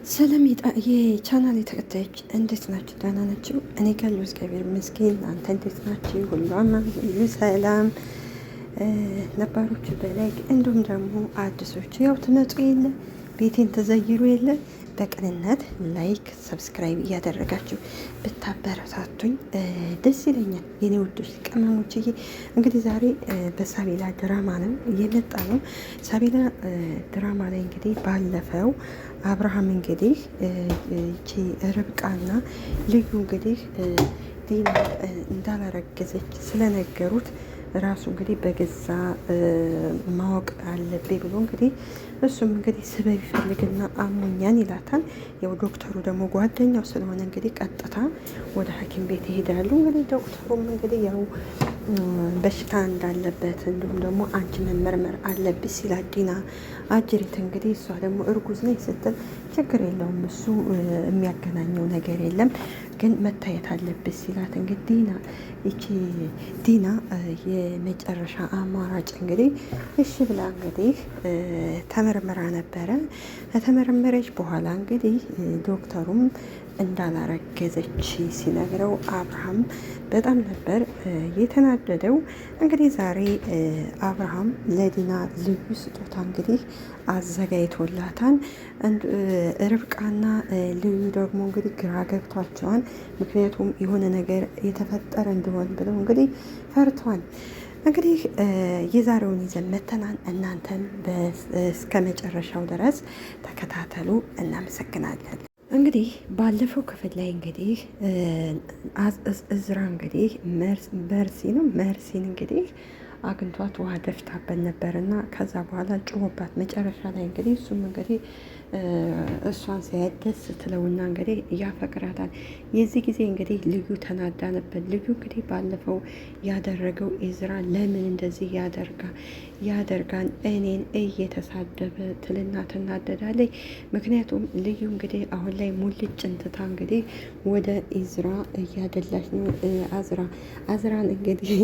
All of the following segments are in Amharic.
ሰላም የቻናል ተከታዮች እንዴት ናችሁ? ደህና ናችሁ? እኔ ካለው እግዚአብሔር ይመስገን። እናንተ እንዴት ናችሁ? ሁሉ አማን፣ ሁሉ ሰላም። ነባሮቹ በላይክ እንዲሁም ደግሞ አዲሶቹ ያው ትመጡ የለ ቤቴን ተዘይሩ የለ በቅንነት ላይክ ሰብስክራይብ እያደረጋችሁ ብታበረታቱኝ ደስ ይለኛል። የኔ ውዶች ቅመሞችዬ፣ እንግዲህ ዛሬ በሳቤላ ድራማ ነው እየመጣ ነው። ሳቤላ ድራማ ላይ እንግዲህ ባለፈው አብርሃም እንግዲህ ይቺ ርብቃና ልዩ እንግዲህ ዲና እንዳላረገዘች ስለነገሩት ራሱ እንግዲህ በገዛ ማወቅ አለብኝ ብሎ እንግዲህ እሱም እንግዲህ ስበብ ይፈልግና አሞኛን ይላታል። ያው ዶክተሩ ደግሞ ጓደኛው ስለሆነ እንግዲህ ቀጥታ ወደ ሐኪም ቤት ይሄዳሉ። እንግዲህ ዶክተሩም እንግዲህ ያው በሽታ እንዳለበት እንዲሁም ደግሞ አንቺ መመርመር አለብሽ ሲላት ዲና አጅሪት እንግዲህ እሷ ደግሞ እርጉዝ ነኝ ስትል ችግር የለውም እሱ የሚያገናኘው ነገር የለም ግን መታየት አለብሽ ሲላት እንግዲህ ዲና የመጨረሻ አማራጭ እንግዲህ እሺ ብላ እንግዲህ ተመርምራ ነበረ። ከተመረመረች በኋላ እንግዲህ ዶክተሩም እንዳላረገዘች ሲነግረው አብርሃም በጣም ነበር የተናደደው። እንግዲህ ዛሬ አብርሃም ለዲና ልዩ ስጦታ እንግዲህ አዘጋጅቶላታል። ርብቃና ልዩ ደግሞ እንግዲህ ግራ ገብቷቸዋል። ምክንያቱም የሆነ ነገር የተፈጠረ እንደሆን ብለው እንግዲህ ፈርቷል። እንግዲህ የዛሬውን ይዘን መተናል። እናንተም እስከ መጨረሻው ድረስ ተከታተሉ። እናመሰግናለን። እንግዲህ ባለፈው ክፍል ላይ እንግዲህ እዝራ እንግዲህ መርሲን እንግዲህ አግኝቷት ውሃ ደፍታበት ነበርና ከዛ በኋላ ጮሆባት መጨረሻ ላይ እንግዲህ እሱም እንግዲህ እሷን ሲያይ ደስ ትለውና እንግዲህ እያፈቅራታል። የዚህ ጊዜ እንግዲህ ልዩ ተናዳ ነበር። ልዩ እንግዲህ ባለፈው ያደረገው ኢዝራ ለምን እንደዚህ ያደርጋን እኔን እየተሳደበ ትልና ትናደዳለች። ምክንያቱም ልዩ እንግዲህ አሁን ላይ ሙልጭ እንትታ እንግዲህ ወደ ኢዝራ እያደላች ነው። አዝራን እንግዲህ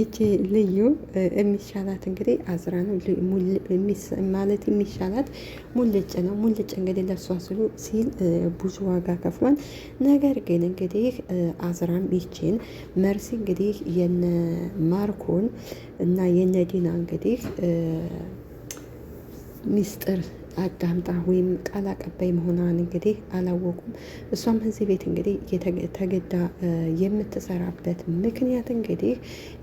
ይቺ ልዩ የሚሻላት እንግዲህ አዝራ ነው ማለት የሚሻላት ሙልጭ ነው። ሙልጭ እንግዲህ ለሷ ሲል ብዙ ዋጋ ከፍሏል። ነገር ግን እንግዲህ አዝራም ይችን መርሲ እንግዲህ የነ ማርኮን እና የነ ዲና እንግዲህ ሚስጥር አዳምጣ ወይም ቃል አቀባይ መሆኗን እንግዲህ አላወቁም። እሷም እዚህ ቤት እንግዲህ ተገዳ የምትሰራበት ምክንያት እንግዲህ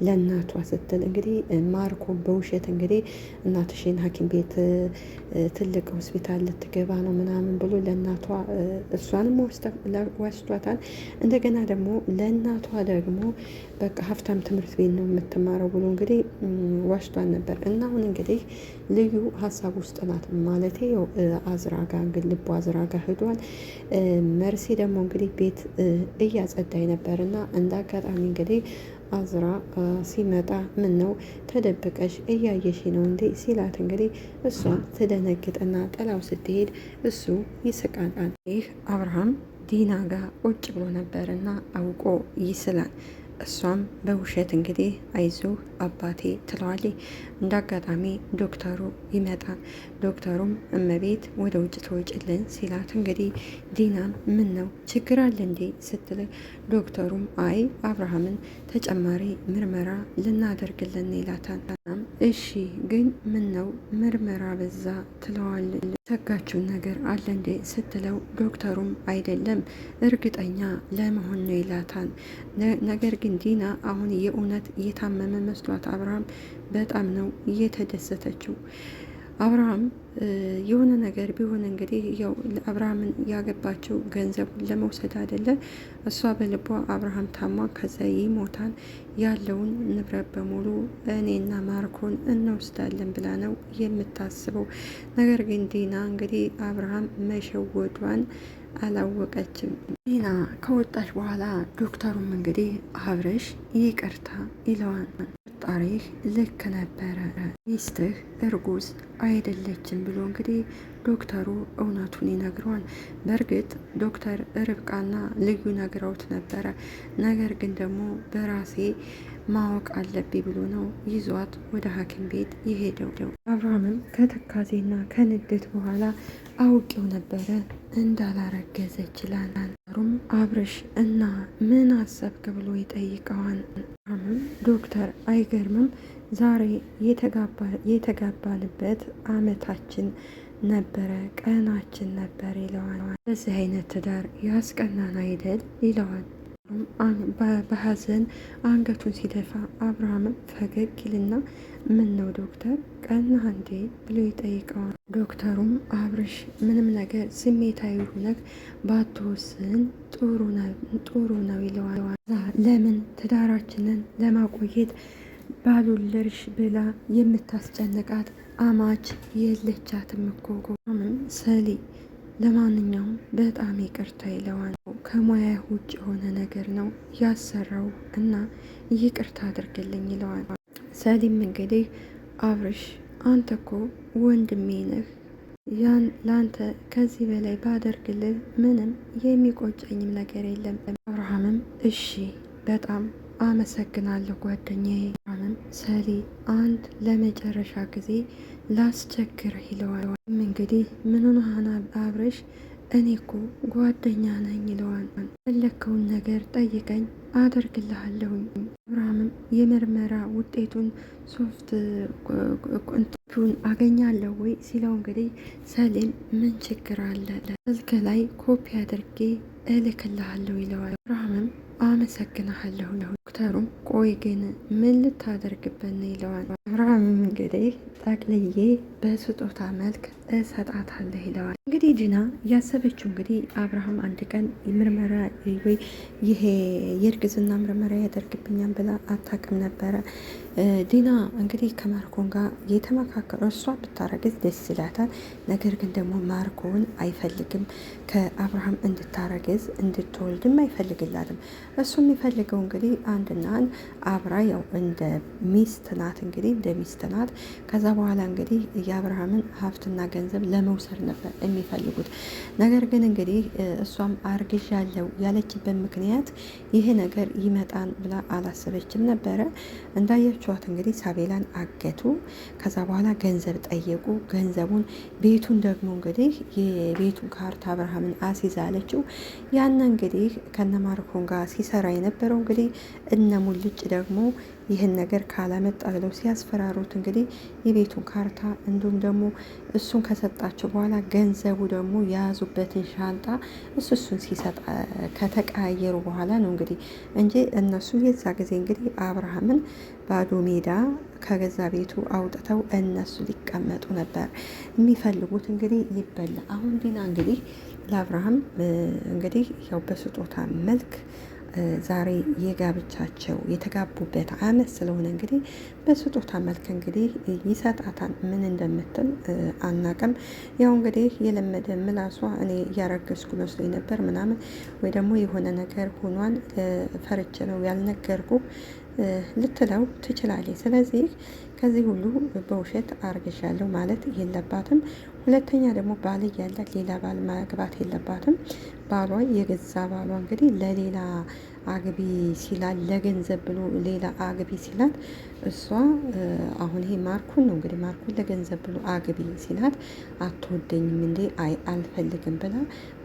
ለእናቷ ስትል እንግዲህ ማርኮ በውሸት እንግዲህ እናትሽን ሐኪም ቤት ትልቅ ሆስፒታል ልትገባ ነው ምናምን ብሎ ለእናቷ እሷንም ወስዷታል። እንደገና ደግሞ ለእናቷ ደግሞ በቃ ሀብታም ትምህርት ቤት ነው የምትማረው ብሎ እንግዲህ ዋሽቷን ነበር እና አሁን እንግዲህ ልዩ ሀሳብ ውስጥ ናት ማለት አዝራ ጋ እንግዲህ ልቧ አዝራ ጋ ሄዷል። መርሲ ደግሞ እንግዲህ ቤት እያጸዳኝ ነበር እና እንደ አጋጣሚ እንግዲህ አዝራ ሲመጣ ምን ነው ተደብቀሽ እያየሽ ነው እንዴ ሲላት እንግዲህ እሷ ትደነግጥና ጥላው ስትሄድ እሱ ይስቃል። ይህ አብርሃም ዲና ጋር ቁጭ ብሎ ነበርና አውቆ ይስላል። እሷም በውሸት እንግዲህ አይዞህ አባቴ ትለዋለች። እንደ አጋጣሚ ዶክተሩ ይመጣል። ዶክተሩም እመቤት ወደ ውጭ ተወጭልን ሲላት እንግዲህ ዲናም ምን ነው ችግር አለ እንዴ ስትል ዶክተሩም አይ አብርሃምን ተጨማሪ ምርመራ ልናደርግልን ይላታል። እሺ ግን ምን ነው ምርመራ በዛ ትለዋል። ሰጋችውን ነገር አለ እንዴ ስትለው ዶክተሩም አይደለም እርግጠኛ ለመሆን ነው ይላታል። ነገር ግን ዲና አሁን የእውነት እየታመመ መስሏት አብርሃም በጣም ነው እየተደሰተችው። አብርሃም የሆነ ነገር ቢሆን እንግዲህ ያው አብርሃምን ያገባችው ገንዘቡን ለመውሰድ አይደለ። እሷ በልቧ አብርሃም ታማ ከዛ ይሞታል ያለውን ንብረት በሙሉ እኔና ማርኮን እንወስዳለን ብላ ነው የምታስበው። ነገር ግን ዲና እንግዲህ አብርሃም መሸወዷን አላወቀችም። ዲና ከወጣች በኋላ ዶክተሩም እንግዲህ አብረሽ ይቅርታ ይለዋል። ጥርጣሬህ ልክ ነበረ፣ ሚስትህ እርጉዝ አይደለችም ብሎ እንግዲህ ዶክተሩ እውነቱን ይነግረዋል። በእርግጥ ዶክተር ርብቃና ልዩ ነግረውት ነበረ። ነገር ግን ደግሞ በራሴ ማወቅ አለብኝ ብሎ ነው ይዟት ወደ ሐኪም ቤት የሄደው። አብርሃምም ከትካዜና ከንዴት በኋላ አውቄው ነበረ እንዳላረገዘ ይችላል። ሩም አብርሽ እና ምን አሰብክ ብሎ ይጠይቀዋል። ዶክተር አይገርምም ዛሬ የተጋባንበት አመታችን ነበረ፣ ቀናችን ነበር ይለዋል። በዚህ አይነት ትዳር ያስቀናን አይደል ይለዋል። በሀዘን አንገቱን ሲደፋ አብርሃምም ፈገግ ይልና ምን ነው ዶክተር ቀና እንዴ ብሎ ይጠይቀዋል። ዶክተሩም አብርሽ ምንም ነገር ስሜታዊ ሆነህ ባትወስን ጥሩ ነው ይለዋል። ለምን ትዳራችንን ለማቆየት ባሉልርሽ ብላ የምታስጨንቃት አማች የለቻትም እኮ ሰሊ ለማንኛውም በጣም ይቅርታ ይለዋል። ከሙያ ውጭ የሆነ ነገር ነው ያሰራው እና ይቅርታ አድርግልኝ ይለዋል። ሰሊም እንግዲህ አብርሽ አንተ እኮ ወንድሜ ነህ፣ ለአንተ ከዚህ በላይ ባደርግልህ ምንም የሚቆጨኝም ነገር የለም። አብርሃምም እሺ በጣም አመሰግናለሁ ጓደኛዬ። አብርሃምም ሰሊ አንድ ለመጨረሻ ጊዜ ላስቸግርህ ይለዋል። እንግዲህ ምን ሆነሃል አብርሽ? እኔ እኮ ጓደኛ ነኝ ይለዋል። ፈለግከውን ነገር ጠይቀኝ አደርግልሃለሁኝ። አብርሃምም የምርመራ ውጤቱን ሶፍት ቁንጡን አገኛለሁ ወይ ሲለው እንግዲህ ሰሊም ምን ችግር አለ ስልክ ላይ ኮፒ አድርጌ እልክልሃለሁ ይለዋል። አብርሃምም አመሰግናለሁ። ዶክተሩም ቆይ ግን ምን ልታደርግበት ነው ይለዋል። አብርሃምም እንግዲህ ጠቅልዬ በስጦታ መልክ እሰጣታለሁ ይለዋል። እንግዲህ ዲና ያሰበችው እንግዲህ አብርሃም አንድ ቀን ምርመራ ወይ ይሄ የእርግዝና ምርመራ ያደርግብኛል ብላ አታውቅም ነበረ። ዲና እንግዲህ ከማርኮን ጋር የተመካከረ እሷ ብታረግዝ ደስ ይላታል። ነገር ግን ደግሞ ማርኮን አይፈልግም፣ ከአብርሃም እንድታረግዝ እንድትወልድም አይፈልግላትም። እሱ የሚፈልገው እንግዲህ አንድና አንድ አብራ ያው እንደ ሚስት ናት፣ እንግዲህ እንደ ሚስት ናት። ከዛ በኋላ እንግዲህ የአብርሃምን ሀብትና ገንዘብ ለመውሰድ ነበር የሚፈልጉት። ነገር ግን እንግዲህ እሷም አርግዣለሁ ያለችበት ምክንያት ይሄ ነገር ይመጣን ብላ አላሰበችም ነበረ። እንዳያችኋት እንግዲህ ሳቤላን አገቱ። ከዛ በኋላ ገንዘብ ጠየቁ። ገንዘቡን ቤቱን ደግሞ እንግዲህ የቤቱን ካርታ አብርሃምን አስይዛለችው። ያነ እንግዲህ ከነማርኮን ጋር ሲሰራ የነበረው እንግዲህ እነ ሙልጭ ደግሞ ይህን ነገር ካላመጣ ብለው ሲያስፈራሩት እንግዲህ የቤቱን ካርታ እንዲሁም ደግሞ እሱን ከሰጣቸው በኋላ ገንዘቡ ደግሞ የያዙበትን ሻንጣ እሱን ሲሰጥ ከተቀያየሩ በኋላ ነው እንግዲህ እንጂ እነሱ የዛ ጊዜ እንግዲህ አብርሃምን ባዶ ሜዳ ከገዛ ቤቱ አውጥተው እነሱ ሊቀመጡ ነበር የሚፈልጉት። እንግዲህ ይበላ አሁን ዲና እንግዲህ ለአብርሃም እንግዲህ ያው በስጦታ መልክ ዛሬ የጋብቻቸው የተጋቡበት አመት ስለሆነ እንግዲህ በስጦታ መልክ እንግዲህ ይሰጣታል። ምን እንደምትል አናቅም። ያው እንግዲህ የለመደ ምላሷ እኔ እያረገዝኩ መስሎኝ ነበር ምናምን ወይ ደግሞ የሆነ ነገር ሆኗል ፈርቼ ነው ያልነገርኩ ልትለው ትችላለች። ስለዚህ ከዚህ ሁሉ በውሸት አርግሻለሁ ማለት የለባትም። ሁለተኛ ደግሞ ባል እያላት ሌላ ባል ማግባት የለባትም። ባሏ የገዛ ባሏ እንግዲህ ለሌላ አግቢ ሲላል ለገንዘብ ብሎ ሌላ አግቢ ሲላት እሷ አሁን ይሄ ማርኩን ነው እንግዲህ ማርኩን ለገንዘብ ብሎ አግቢ ሲላት አትወደኝም እንዴ አልፈልግም ብላ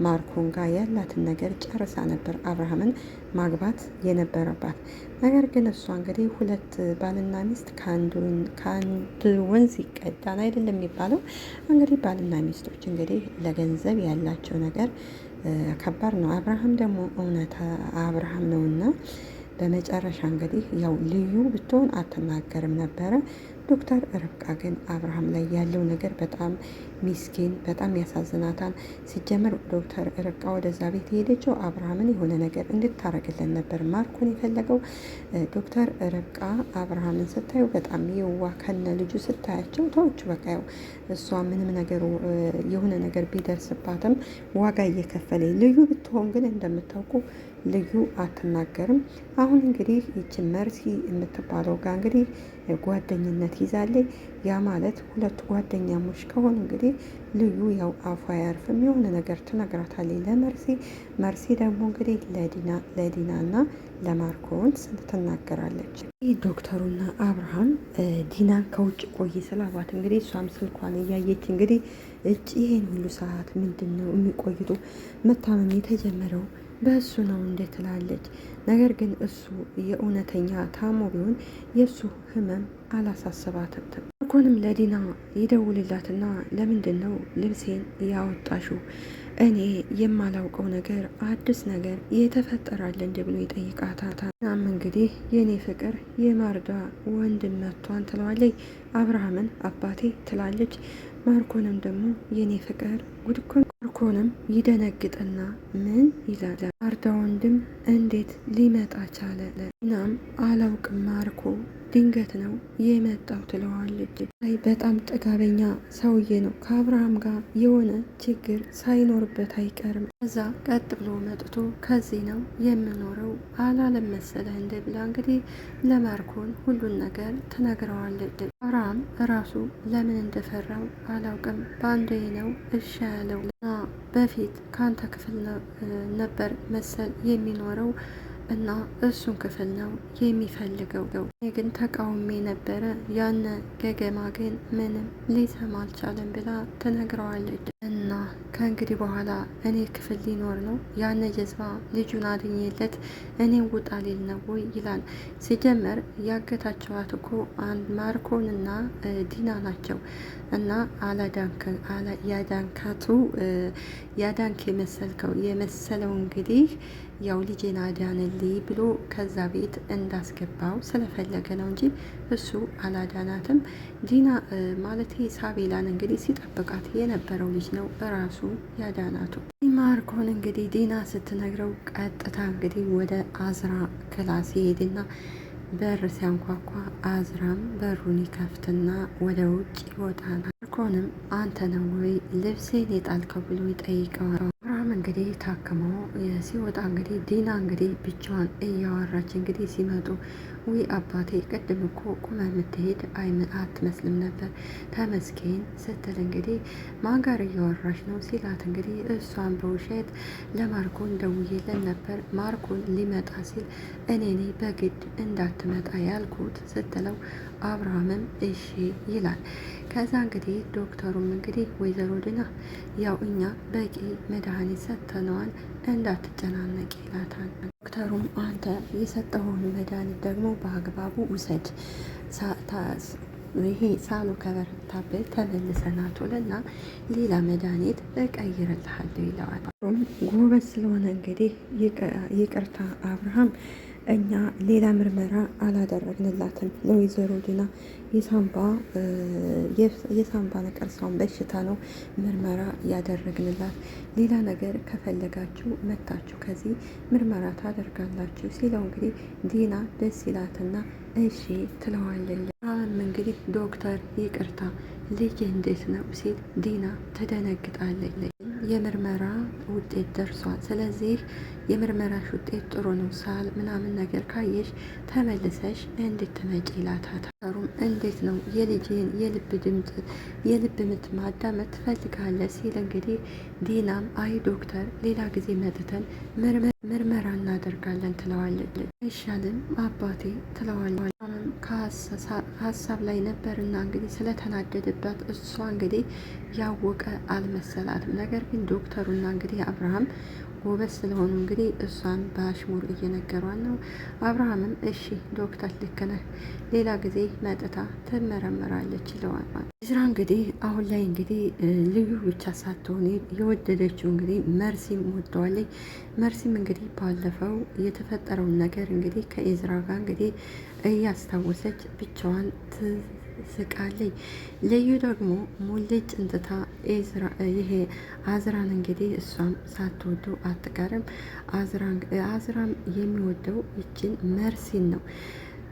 ማርኮን ጋር ያላትን ነገር ጨርሳ ነበር አብርሃምን ማግባት የነበረባት። ነገር ግን እሷ እንግዲህ ሁለት ባልና ሚስት ከአንድ ወንዝ ይቀዳል አይደለም የሚባለው። እንግዲህ ባልና ሚስቶች እንግዲህ ለገንዘብ ያላቸው ነገር ከባድ ነው። አብርሃም ደግሞ እውነት አብርሃም ነውና በመጨረሻ እንግዲህ ያው ልዩ ብትሆን አትናገርም ነበረ። ዶክተር ርብቃ ግን አብርሃም ላይ ያለው ነገር በጣም ሚስኪን፣ በጣም ያሳዝናታል። ሲጀመር ዶክተር ርብቃ ወደዛ ቤት የሄደችው አብርሃምን የሆነ ነገር እንድታረግልን ነበር ማርኮን የፈለገው። ዶክተር ርብቃ አብርሃምን ስታዩ በጣም የዋ ከነ ልጁ ስታያቸው ተዎቹ በቃ ያው እሷ ምንም ነገር የሆነ ነገር ቢደርስባትም ዋጋ እየከፈለ ልዩ ብትሆን ግን እንደምታውቁ ልዩ አትናገርም። አሁን እንግዲህ ይችን መርሲ የምትባለው ጋር እንግዲህ ጓደኝነት ይዛለች። ያ ማለት ሁለቱ ጓደኛሞች ከሆኑ እንግዲህ ልዩ ያው አፏ አያርፍም፣ የሆነ ነገር ትነግራታለች ለመርሲ። መርሲ ደግሞ እንግዲህ ለዲናና ለማርኮን ትናገራለች። ይህ ዶክተሩና አብርሃም ዲናን ከውጭ ቆይ ስላባት እንግዲህ እሷም ስልኳን እያየች እንግዲህ ይሄን ሁሉ ሰዓት ምንድን ነው የሚቆይቱ? መታመም የተጀመረው በእሱ ነው እንዴ ትላለች። ነገር ግን እሱ የእውነተኛ ታሞ ቢሆን የእሱ ህመም አላሳሰባትም። ማርኮንም ለዲና ይደውልላትና ለምንድን ነው ልብሴን ያወጣሽው? እኔ የማላውቀው ነገር አዲስ ነገር የተፈጠራል እንደ ብሎ ይጠይቃታል። እናም እንግዲህ የኔ ፍቅር የማርዳ ወንድም መቷን ትለዋለች። አብርሃምን አባቴ ትላለች። ማርኮንም ደግሞ የኔ ፍቅር ጉድኮን። ማርኮንም ይደነግጥና ምን ይላል? ማርዳ ወንድም እንዴት ሊመጣ ቻለ? እናም አላውቅም ማርኮ ድንገት ነው የመጣው ትለዋለች። አይ በጣም ጥጋበኛ ሰውዬ ነው፣ ከአብርሃም ጋር የሆነ ችግር ሳይኖርበት አይቀርም። ከዛ ቀጥ ብሎ መጥቶ ከዚህ ነው የምኖረው አላለም መሰለህ እንደ ብላ እንግዲህ ለማርኮን ሁሉን ነገር ትነግረዋለች። አብርሃም ራሱ ለምን እንደፈራው አላውቅም፣ በአንዴ ነው እሺ ያለው እና በፊት ከአንተ ክፍል ነበር መሰል የሚኖረው እና እሱን ክፍል ነው የሚፈልገው። እኔ ግን ተቃውሜ ነበረ፣ ያነ ገገማ ግን ምንም ሊሰማ አልቻለም ብላ ትነግረዋለች። እና ከእንግዲህ በኋላ እኔ ክፍል ሊኖር ነው ያነ ጀዝባ ልጁን አድኜለት እኔን ውጣ ሊል ነው ወይ ይላል። ሲጀመር ያገታቸዋት እኮ ማርኮንና ዲና ናቸው። እና ያዳንክ የመሰለው እንግዲህ ያው ልጄን አዳንልኝ ብሎ ከዛ ቤት እንዳስገባው ስለፈለገ ነው እንጂ እሱ አላዳናትም። ዲና ማለት ሳቤላን እንግዲህ ሲጠብቃት የነበረው ልጅ ነው ራሱ ያዳናቱ። ማርኮን እንግዲህ ዲና ስትነግረው ቀጥታ እንግዲህ ወደ አዝራ ክላስ ይሄድና በር ሲያንኳኳ አዝራም በሩን ይከፍትና ወደ ውጭ ይወጣል። ማርኮንም አንተ ነው ወይ ልብሴን የጣልከው ብሎ ይጠይቀዋል። አብርሃም እንግዲህ ታክሞ ሲወጣ እንግዲህ ዲና እንግዲህ ብቻዋን እያወራች እንግዲህ ሲመጡ ውይ አባቴ ቅድም እኮ ቁመ የምትሄድ አትመስልም ነበር ተመስገን ስትል እንግዲህ ማን ጋር እያወራች ነው ሲላት እንግዲህ እሷን በውሸት ለማርኮን ደውዬለን ነበር ማርኮን ሊመጣ ሲል እኔ በግድ እንዳትመጣ ያልኩት ስትለው አብርሃምም እሺ ይላል። ከዛ እንግዲህ ዶክተሩም እንግዲህ ወይዘሮ ዲና ያው እኛ በቂ መድኃኒት ሰጥተነዋል እንዳትጨናነቅ ይላታል። ዶክተሩም አንተ የሰጠውን መድኃኒት ደግሞ በአግባቡ ውሰድ፣ ይሄ ሳሉ ከበረታበት ተመልሰናቶልና ሌላ መድኃኒት እቀይርልሃለሁ ይለዋል። ጎበዝ ስለሆነ እንግዲህ ይቅርታ አብርሃም እኛ ሌላ ምርመራ አላደረግንላትም ለወይዘሮ ዲና የሳምባ ነቀርሳውን በሽታ ነው ምርመራ ያደረግንላት። ሌላ ነገር ከፈለጋችሁ መታችሁ ከዚህ ምርመራ ታደርጋላችሁ ሲለው እንግዲህ ዲና ደስ ይላትና እሺ ትለዋለች። እንግዲህ ዶክተር ይቅርታ ልጅ እንዴት ነው ሲል ዲና ትደነግጣለች። የምርመራ ውጤት ደርሷል፣ ስለዚህ የምርመራሽ ውጤት ጥሩ ነው፣ ሳል ምናምን ነገር ካየሽ ተመልሰሽ እንድትመጪ ይላታል። ሩም እንዴት ነው የልጅን የልብ ምት ማዳመጥ ትፈልጋለህ ሲል እንግዲህ ዲናም አይ ዶክተር ሌላ ጊዜ መጥተን ምርመራ እናደርጋለን ትለዋለች። አይሻልም አባቴ ትለዋለች። ከሀሳብ ላይ ነበርና እንግዲህ ስለተናደደባት እሷ እንግዲህ ያወቀ አልመሰላትም። ነገር ግን ዶክተሩና እንግዲህ አብርሃም ጎበዝ ስለሆኑ እንግዲህ እሷን በአሽሙር እየነገሯን ነው። አብርሃምም እሺ ዶክተር ልክ ነህ፣ ሌላ ጊዜ መጥታ ትመረመራለች ይለዋል። እዝራ እንግዲህ አሁን ላይ እንግዲህ ልዩ ብቻ ሳትሆን የወደደችው እንግዲህ መርሲም ወደዋለች። መርሲም እንግዲህ ባለፈው የተፈጠረውን ነገር እንግዲህ ከኤዝራ ጋር እንግዲህ እያስታወሰች ብቻዋን ስቃለች። ልዩ ደግሞ ሙልጭ እንጥታ ይሄ አዝራን እንግዲህ እሷም ሳትወደው አትቀርም። አዝራም የሚወደው ይችን መርሲን ነው።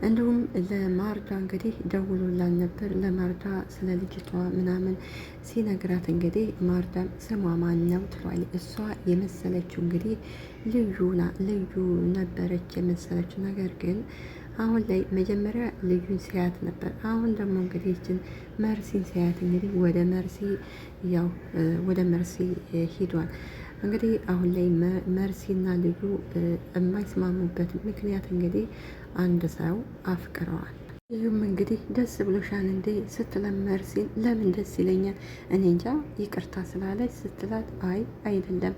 እንዲሁም ለማርዳ እንግዲህ ደውሎላን ነበር። ለማርዳ ስለ ልጅቷ ምናምን ሲነግራት እንግዲህ ማርዳም ስሟ ማን ነው ትሏል። እሷ የመሰለችው እንግዲህ ልዩ ነበረች የመሰለችው። ነገር ግን አሁን ላይ መጀመሪያ ልዩን ሲያት ነበር። አሁን ደግሞ እንግዲህ ይችን መርሲን ሲያት እንግዲህ ወደ መርሲ ሂዷል። እንግዲህ አሁን ላይ መርሲና ልዩ የማይስማሙበት ምክንያት እንግዲህ አንድ ሰው አፍቅረዋል። ይህም እንግዲህ ደስ ብሎሻል እንዴ ስትለን መርሲን ለምን ደስ ይለኛል እኔ እንጃ ይቅርታ ስላለች ስትላት፣ አይ አይደለም፣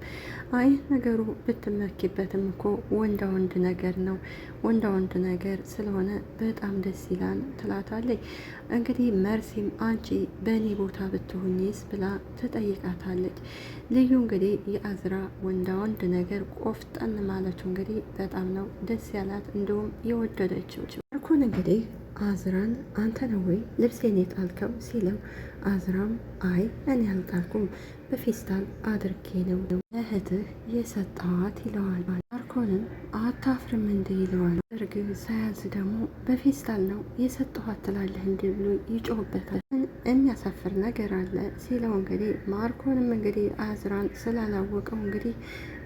አይ ነገሩ ብትመኪበትም እኮ ወንዳ ወንድ ነገር ነው፣ ወንዳ ወንድ ነገር ስለሆነ በጣም ደስ ይላል ትላታለች። እንግዲህ መርሲም አንቺ በእኔ ቦታ ብትሆኝስ ብላ ትጠይቃታለች። ልዩ እንግዲህ የአዝራ ወንዳ ወንድ ነገር ቆፍጠን ማለቱ እንግዲህ በጣም ነው ደስ ያላት፣ እንዲሁም የወደደችው ማርኮን እንግዲህ አዝራን አንተ ነው ወይ ልብሴን የጣልከው ሲለው፣ አዝራም አይ እኔ አልጣልኩም በፌስታል አድርጌ ነው ለእህትህ የሰጠዋት ይለዋል። ማርኮንም አታፍርም እንደ ይለዋል። እርግብ ሳያንስ ደግሞ በፌስታል ነው የሰጠኋት ትላለህ እንዲ ብሎ ይጮህበታል። የሚያሳፍር ነገር አለ ሲለው እንግዲህ ማርኮንም እንግዲህ አዝራን ስላላወቀው እንግዲህ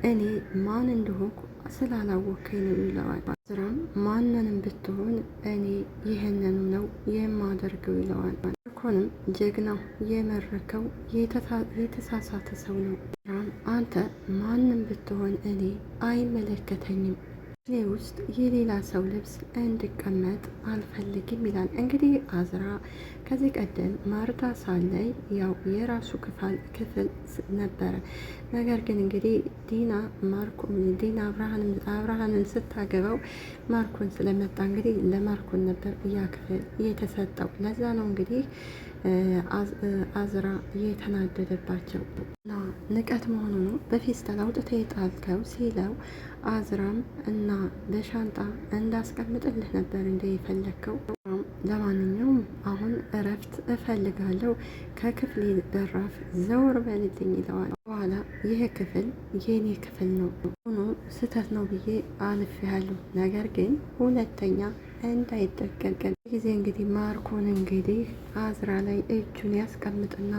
እኔ ማን እንደሆንኩ ስላላወቀኝ ነው ይለዋል። አዝራም ማንንም ብትሆን እኔ ይህንንም ነው የማደርገው ይለዋል። ማርኮንም ጀግናው የመረከው የተሳሳተ ሰው ነው። አዝራም አንተ ማንም ብትሆን እኔ አይመለከተኝም እኔ ውስጥ የሌላ ሰው ልብስ እንድቀመጥ አልፈልግም ይላል። እንግዲህ አዝራ ከዚህ ቀደም ማርታ ሳላይ ያው የራሱ ክፍል ነበረ። ነገር ግን እንግዲህ ዲና አብርሃንን ስታገባው ማርኮን ስለመጣ እንግዲህ ለማርኮን ነበር ያ ክፍል የተሰጠው። ለዛ ነው እንግዲህ አዝራ የተናደደባቸው እና ንቀት መሆኑ ነው በፌስታል አውጥተህ የጣልከው ሲለው፣ አዝራም እና በሻንጣ እንዳስቀምጥልህ ነበር እንደ የፈለግከው። ለማንኛውም አሁን እረፍት እፈልጋለሁ፣ ከክፍሌ በራፍ ዘውር በልልኝ ይለዋል። በኋላ ይህ ክፍል የኔ ክፍል ነው ሆኖ ስህተት ነው ብዬ አልፌያለሁ፣ ነገር ግን ሁለተኛ እንዳይጠቀልቀል ጊዜ እንግዲህ ማርኮን እንግዲህ አዝራ ላይ እጁን ያስቀምጥና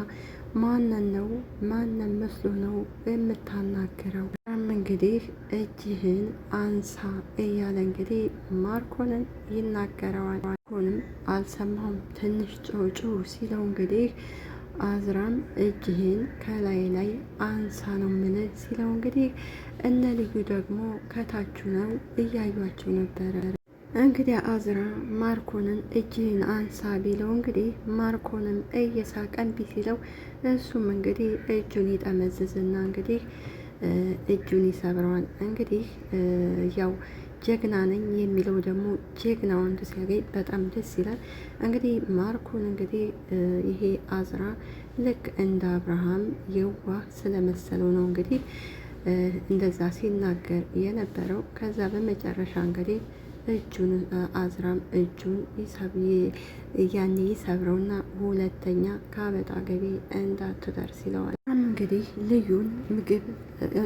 ማንን መስሎ ነው የምታናግረው? እንግዲህ እጅህን አንሳ እያለ እንግዲህ ማርኮንን ይናገረዋል። ማርኮንም አልሰማሁም ትንሽ ጮጮ ሲለው እንግዲህ አዝራም እጅህን ከላይ ላይ አንሳ ነው ምን ሲለው እንግዲህ እነ ልዩ ደግሞ ከታቹ ነው እያዩቸው ነበረ። እንግዲህ አዝራ ማርኮንን እጅህን አንሳ ቢለው እንግዲህ ማርኮንም እየሳቀ እምቢ ሲለው እሱም እንግዲህ እጁን ይጠመዝዝና እንግዲህ እጁን ይሰብረዋል። እንግዲህ ያው ጀግና ነኝ የሚለው ደግሞ ጀግና ወንድ ሲያገኝ በጣም ደስ ይላል። እንግዲህ ማርኮን እንግዲህ ይሄ አዝራ ልክ እንደ አብርሃም የዋህ ስለመሰለው ነው እንግዲህ እንደዛ ሲናገር የነበረው። ከዛ በመጨረሻ እንግዲህ አዝራም እጁን ያኔ ይሰብረውና ሁለተኛ ከአበጣ ገቢ እንዳትደርስ ይለዋል። እንግዲህ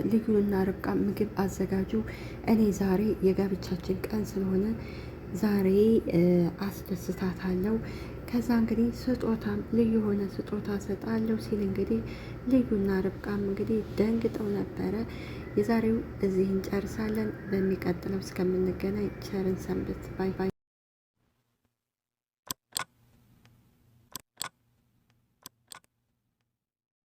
ልዩንና ርብቃ ምግብ አዘጋጁ፣ እኔ ዛሬ የጋብቻችን ቀን ስለሆነ ዛሬ አስደስታታለሁ። ከዛ እንግዲህ ስጦታም ልዩ የሆነ ስጦታ ሰጣለሁ ሲል እንግዲህ ልዩና ርብቃም እንግዲህ ደንግጠው ነበረ። የዛሬው እዚህ እንጨርሳለን። በሚቀጥለው እስከምንገናኝ ቸርን ሰንብት። ባይ ባይ።